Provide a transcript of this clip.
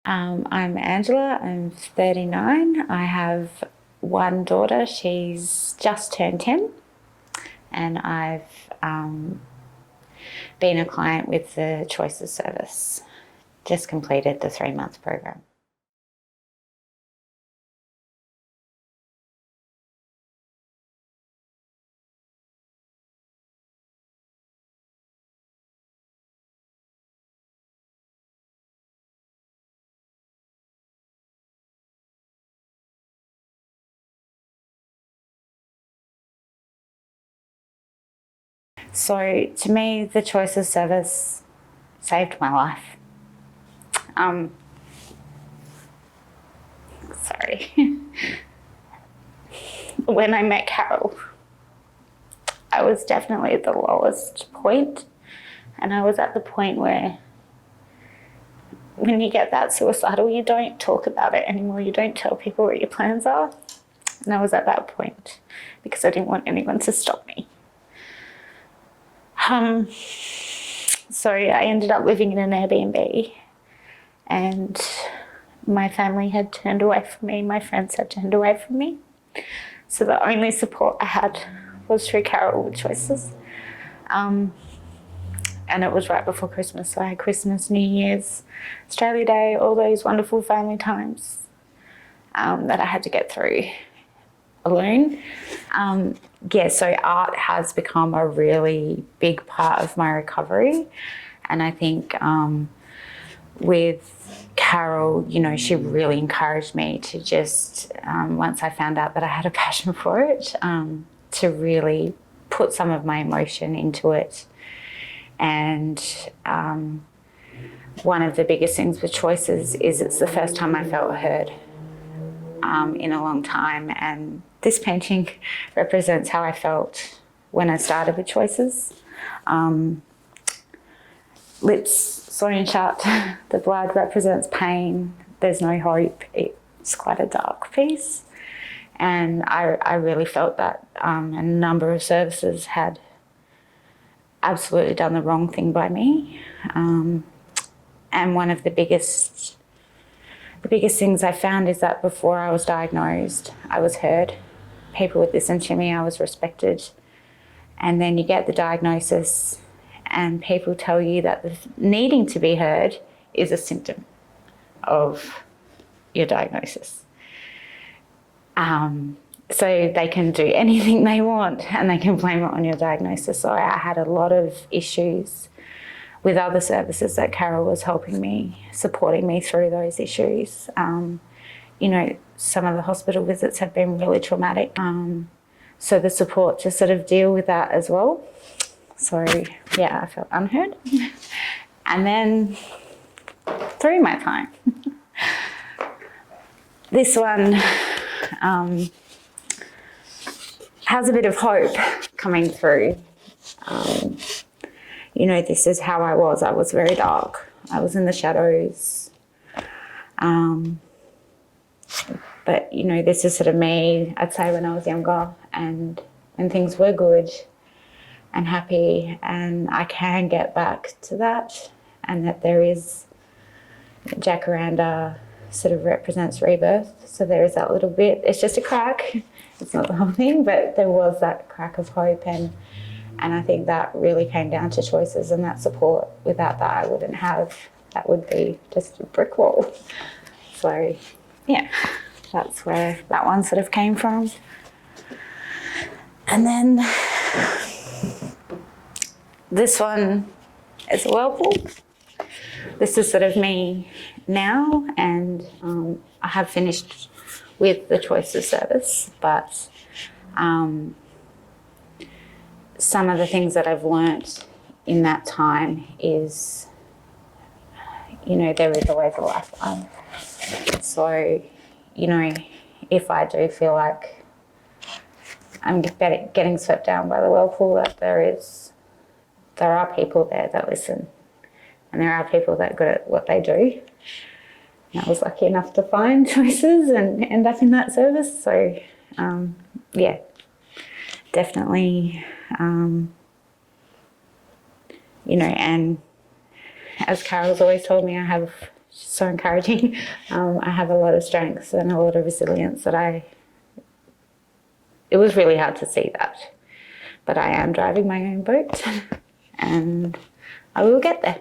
I'm Angela, I'm 39. I have one daughter, she's just turned 10, and I've been a client with the Choices Service, just completed the 3-month program. So to me, the Choices Service saved my life. Sorry. When I met Carol, I was definitely at the lowest point, and I was at the point where when you get that suicidal, you don't talk about it anymore. You don't tell people what your plans are. And I was at that point because I didn't want anyone to stop me. So I ended up living in an Airbnb, and my family had turned away from me. My friends had turned away from me. So the only support I had was through Carol with Choices. And it was right before Christmas. So I had Christmas, New Year's, Australia Day, all those wonderful family times that I had to get through alone. So art has become a really big part of my recovery. And I think with Carol, she really encouraged me to just, once I found out that I had a passion for it, to really put some of my emotion into it. And one of the biggest things with Choices is it's the first time I felt heard in a long time. And this painting represents how I felt when I started with Choices. Lips sewn shut, the blood represents pain, there's no hope. It's quite a dark piece. And I really felt that a number of services had absolutely done the wrong thing by me. And one of the biggest things I found is that before I was diagnosed, I was heard. People would listen to me, I was respected. And then you get the diagnosis and people tell you that the needing to be heard is a symptom of your diagnosis. So they can do anything they want and they can blame it on your diagnosis. So I had a lot of issues with other services that Carol was helping me, supporting me through those issues. Some of the hospital visits have been really traumatic. So the support to sort of deal with that as well. So yeah, I felt unheard. And then through my time, this one has a bit of hope coming through. This is how I was. I was very dark. I was in the shadows. But this is sort of me, I'd say, when I was younger and when things were good and happy, and I can get back to that, and that there is jacaranda sort of represents rebirth. So there is that little bit. It's just a crack. It's not the whole thing, but there was that crack of hope, and I think that really came down to Choices and that support. Without that, I wouldn't have. That would be just a brick wall. So yeah, that's where that one sort of came from. And then this one is a whirlpool. This is sort of me now, and I have finished with the Choices Service, but some of the things that I've learnt in that time is, there is always a lifeline. So, if I do feel like I'm getting swept down by the whirlpool, that there are people there that listen, and there are people that are good at what they do. And I was lucky enough to find Choices and end up in that service. So, definitely, and as Carol's always told me, she's so encouraging. I have a lot of strengths and a lot of resilience it was really hard to see that. But I am driving my own boat and I will get there.